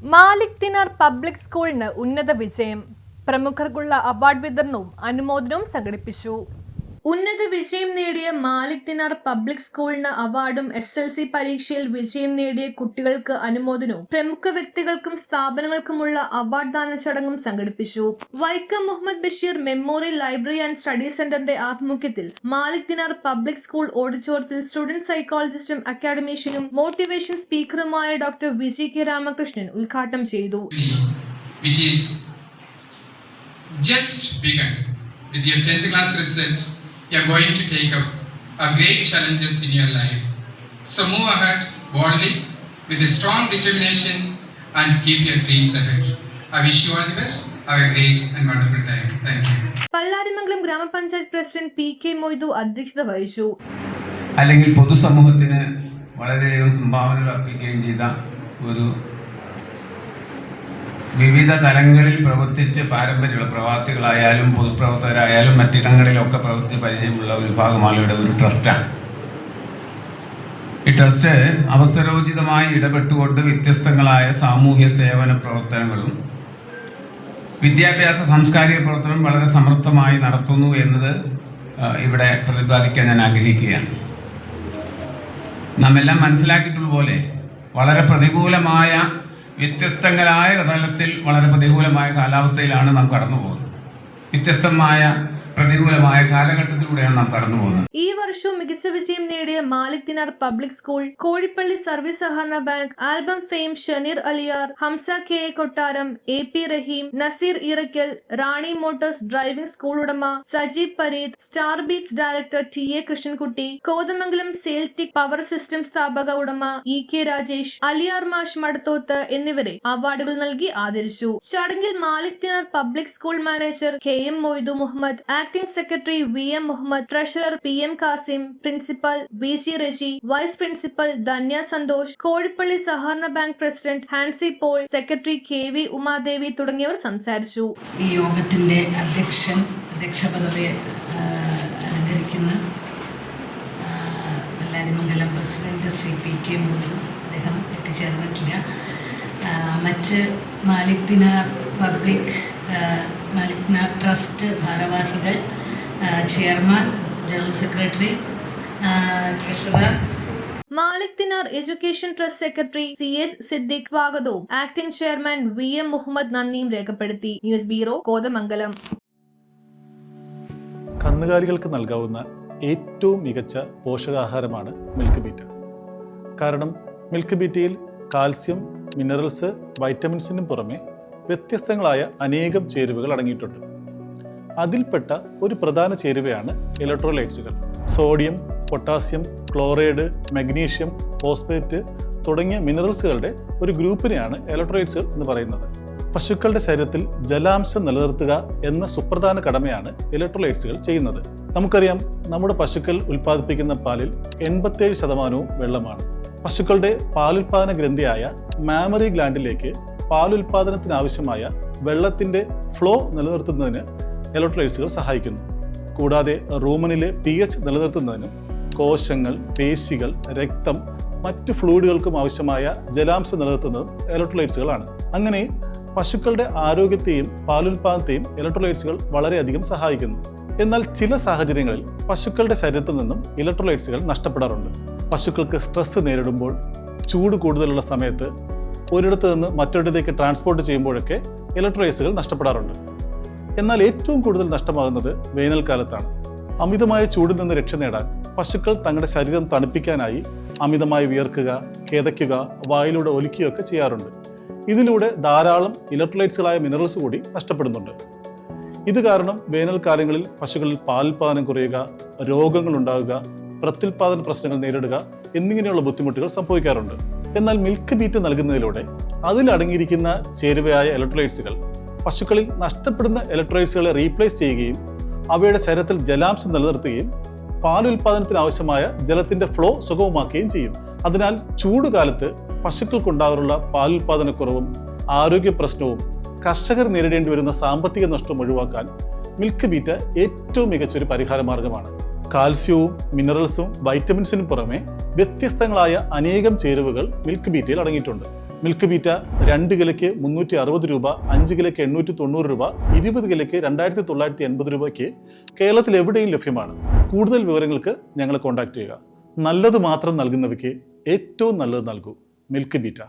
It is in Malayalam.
മാലിക് ദിനാർ പബ്ലിക് സ്കൂളിന് ഉന്നത വിജയം. പ്രമുഖർക്കുള്ള അവാർഡ് വിതരണവും അനുമോദനവും സംഘടിപ്പിച്ചു. ഉന്നത വിജയം നേടിയ മാലിക് ദിനാർ പബ്ലിക് സ്കൂളിന് അവാർഡും SLC പരീക്ഷയിൽ വിജയം നേടിയ കുട്ടികൾക്ക് അനുമോദനവും പ്രമുഖ വ്യക്തികൾക്കും സ്ഥാപനങ്ങൾക്കുമുള്ള അവാർഡ് ദാന ചടങ്ങും സംഘടിപ്പിച്ചു. Vaikom Muhammad Basheer memorial library and study സെന്ററിന്റെ ആഭിമുഖ്യത്തിൽ മാലിക് ദിനാർ പബ്ലിക് സ്കൂൾ ഓഡിറ്റോറിയത്തിൽ സ്റ്റുഡന്റ് സൈക്കോളജിസ്റ്റും അക്കാഡമീഷ്യനും മോട്ടിവേഷൻ സ്പീക്കറുമായ ഡോക്ടർ VGK രാമകൃഷ്ണൻ ഉദ്ഘാടനം ചെയ്തു. With your 10th class result, you are going to take up a great challenges in your life. So move ahead boldly with a strong determination and keep your dreams ahead. I wish you all the best. Have a great and wonderful time. Thank you. Pallarimangalam ഗ്രാമപഞ്ചായത്ത് പ്രസിഡന്റ് PK മൊയ്തു അധ്യക്ഷത വഹിച്ചു. അല്ലെങ്കിൽ പൊതുസമൂഹത്തിന് വളരെയധികം സംഭാവനകൾ അർപ്പിക്കുകയും ചെയ്ത ഒരു വിവിധ തലങ്ങളിൽ പ്രവർത്തിച്ച് പാരമ്പര്യമുള്ള പ്രവാസികളായാലും പൊതുപ്രവർത്തകരായാലും മറ്റിടങ്ങളിലൊക്കെ പ്രവർത്തിച്ച് പരിചയമുള്ള ഒരു വിഭാഗം ആളുകളുടെ ഒരു ട്രസ്റ്റാണ്. ഈ ട്രസ്റ്റ് അവസരോചിതമായി ഇടപെട്ടുകൊണ്ട് വ്യത്യസ്തങ്ങളായ സാമൂഹ്യ സേവന പ്രവർത്തനങ്ങളും വിദ്യാഭ്യാസ സാംസ്കാരിക പ്രവർത്തനവും വളരെ സമർത്ഥമായി നടത്തുന്നു എന്നത് ഇവിടെ പ്രതിപാദിക്കാൻ ഞാൻ ആഗ്രഹിക്കുകയാണ്. നാം എല്ലാം മനസ്സിലാക്കിയിട്ടുള്ള പോലെ വളരെ പ്രതികൂലമായ വ്യത്യസ്തങ്ങളായ തലത്തിൽ വളരെ പ്രതികൂലമായ കാലാവസ്ഥയിലാണ് നാം കടന്നു പോകുന്നത്. വ്യത്യസ്തമായ പ്രതികൂലമായ കാലഘട്ടത്തിലൂടെയാണ് നാം കടന്നു പോകുന്നത്. ഈ വർഷവും മികച്ച വിജയം നേടിയ Malik Dinar public school, Kozhippilly service സഹകരണ bank, album fame Shaneer Aliyar, Hamsa KA Kottaram, AP Raheem, Naseer Irakkal, Rani motors driving school ഉടമ Sajeeb Pareed, star beats director TA Krishnankutty, Kothamangalam സെയിൽറ്റിക് പവർ സിസ്റ്റം സ്ഥാപക ഉടമ EK രാജേഷ്, അലിയാർ മാഷ് മടത്തോത്ത് എന്നിവരെ അവാർഡുകൾ നൽകി ആദരിച്ചു. ചടങ്ങിൽ Malik Dinar public school manager KM Moidu Muhammad, acting secretary VM Muhammad, treasurer PM Kasim, principal VG Reji, vice principal Dhanya Santhosh, Kozhippilly സഹകരണ bank president Hansi Paul, secretary KV Umadevi തുടങ്ങിയവർ സംസാരിച്ചു. ഈ യോഗത്തിന്റെ അധ്യക്ഷ പദവി അലങ്കരിക്കുന്ന പല്ലാരിമംഗലം പ്രസിഡന്റ് ശ്രീ PK മൊയ്തു, അദ്ദേഹം എത്തിച്ചേർന്നിട്ടില്ല. മറ്റ് മാലിക് ദിനാർ ട്രസ്റ്റ് ഭാരവാഹികൾ, chairman, general secretary, treasurer. Malik Dinar education trust secretary CH Siddique സ്വാഗതവും ആക്ടിംഗ് ചെയർമാൻ VM മുഹമ്മദ് നന്ദിയും രേഖപ്പെടുത്തി. News bureau, Kothamangalam. കന്നുകാലികൾക്ക് നൽകാവുന്ന ഏറ്റവും മികച്ച പോഷകാഹാരമാണ് മിൽക്ക് ബീറ്റ. കാരണം മിൽക്ക് ബീറ്റയിൽ കാൽസ്യം, മിനറൽസ്, വൈറ്റമിൻസിനും പുറമെ വ്യത്യസ്തങ്ങളായ അനേകം ചേരുവകൾ അടങ്ങിയിട്ടുണ്ട്. അതിൽപ്പെട്ട ഒരു പ്രധാന ചേരുവയാണ് ഇലക്ട്രോലൈറ്റ്സുകൾ. Sodium, potassium, chloride, magnesium, phosphate തുടങ്ങിയ മിനറൽസുകളുടെ ഒരു ഗ്രൂപ്പിനെയാണ് ഇലക്ട്രോലൈറ്റ്സുകൾ എന്ന് പറയുന്നത്. പശുക്കളുടെ ശരീരത്തിൽ ജലാംശം നിലനിർത്തുക എന്ന സുപ്രധാന കടമയാണ് ഇലക്ട്രോലൈറ്റ്സുകൾ ചെയ്യുന്നത്. നമുക്കറിയാം, നമ്മുടെ പശുക്കൾ ഉൽപ്പാദിപ്പിക്കുന്ന പാലിൽ 87% വെള്ളമാണ്. പശുക്കളുടെ പാലുൽപാദന ഗ്രന്ഥിയായ മാമറി ഗ്ലാൻഡിലേക്ക് പാലുൽപാദനത്തിനാവശ്യമായ വെള്ളത്തിൻ്റെ ഫ്ലോ നിലനിർത്തുന്നതിന് ഇലക്ട്രോലൈറ്റ്സുകൾ സഹായിക്കുന്നു. കൂടാതെ റൂമനിലെ pH നിലനിർത്തുന്നതിനും കോശങ്ങൾ, പേശികൾ, രക്തം, മറ്റ് ഫ്ലൂയിഡുകൾക്കും ആവശ്യമായ ജലാംശം നിലനിർത്തുന്നതും ഇലക്ട്രോലൈറ്റ്സുകളാണ്. അങ്ങനെ പശുക്കളുടെ ആരോഗ്യത്തെയും പാലുൽപാദനത്തെയും ഇലക്ട്രോലൈറ്റ്സുകൾ വളരെയധികം സഹായിക്കുന്നു. എന്നാൽ ചില സാഹചര്യങ്ങളിൽ പശുക്കളുടെ ശരീരത്തിൽ നിന്നും ഇലക്ട്രോലൈറ്റ്സുകൾ നഷ്ടപ്പെടാറുണ്ട്. പശുക്കൾക്ക് സ്ട്രെസ് നേരിടുമ്പോൾ, ചൂട് കൂടുതലുള്ള സമയത്ത്, ഒരിടത്ത് നിന്ന് മറ്റൊരിടത്തേക്ക് ട്രാൻസ്പോർട്ട് ചെയ്യുമ്പോഴൊക്കെ ഇലക്ട്രോലൈറ്റ്സുകൾ നഷ്ടപ്പെടാറുണ്ട്. എന്നാൽ ഏറ്റവും കൂടുതൽ നഷ്ടമാകുന്നത് വേനൽക്കാലത്താണ്. അമിതമായ ചൂടിൽ നിന്ന് രക്ഷ നേടാൻ പശുക്കൾ തങ്ങളുടെ ശരീരം തണുപ്പിക്കാനായി അമിതമായി വിയർക്കുക, കിതയ്ക്കുക, വായിലൂടെ ഒലിക്കുകയൊക്കെ ചെയ്യാറുണ്ട്. ഇതിലൂടെ ധാരാളം ഇലക്ട്രോലൈറ്റ്സുകളായ മിനറൽസ് കൂടി നഷ്ടപ്പെടുന്നുണ്ട്. ഇത് കാരണം വേനൽക്കാലങ്ങളിൽ പശുക്കളിൽ പാലുൽപാദനം കുറയുക, രോഗങ്ങൾ ഉണ്ടാകുക, പ്രത്യുൽപാദന പ്രശ്നങ്ങൾ നേരിടുക എന്നിങ്ങനെയുള്ള ബുദ്ധിമുട്ടുകൾ സംഭവിക്കാറുണ്ട്. എന്നാൽ മിൽക്ക് ബീറ്റ് നൽകുന്നതിലൂടെ അതിലടങ്ങിയിരിക്കുന്ന ചേരുവയായ ഇലക്ട്രോലൈറ്റ്സുകൾ പശുക്കളിൽ നഷ്ടപ്പെടുന്ന ഇലക്ട്രോലൈറ്റ്സുകളെ റീപ്ലേസ് ചെയ്യുകയും അവയുടെ ശരീരത്തിൽ ജലാംശം നിലനിർത്തുകയും പാലുൽപാദനത്തിന് ആവശ്യമായ ജലത്തിന്റെ ഫ്ലോ സുഗമമാക്കുകയും ചെയ്യും. അതിനാൽ ചൂടുകാലത്ത് പശുക്കൾക്കുണ്ടാകാറുള്ള പാലുൽപാദനക്കുറവും ആരോഗ്യ പ്രശ്നവും കർഷകർ നേരിടേണ്ടി വരുന്ന സാമ്പത്തിക നഷ്ടവും ഒഴിവാക്കാൻ മിൽക്ക് ബീറ്റ് ഏറ്റവും മികച്ചൊരു പരിഹാര മാർഗമാണ്. കാൽസ്യവും മിനറൽസും വൈറ്റമിൻസിനും പുറമെ വ്യത്യസ്തങ്ങളായ അനേകം ചേരുവകൾ മിൽക്ക് ബീറ്റയിൽ അടങ്ങിയിട്ടുണ്ട്. മിൽക്ക് ബീറ്റ 2 കിലോയ്ക്ക് 360 രൂപ, 5 കിലോയ്ക്ക് 890 രൂപ, 20 കിലോയ്ക്ക് 2980 രൂപയ്ക്ക് കേരളത്തിൽ എവിടെയും ലഭ്യമാണ്. കൂടുതൽ വിവരങ്ങൾക്ക് ഞങ്ങളെ കോൺടാക്ട് ചെയ്യുക. നല്ലത് മാത്രം നൽകുന്നവയ്ക്ക് ഏറ്റവും നല്ലത് നൽകൂ. Milk beta.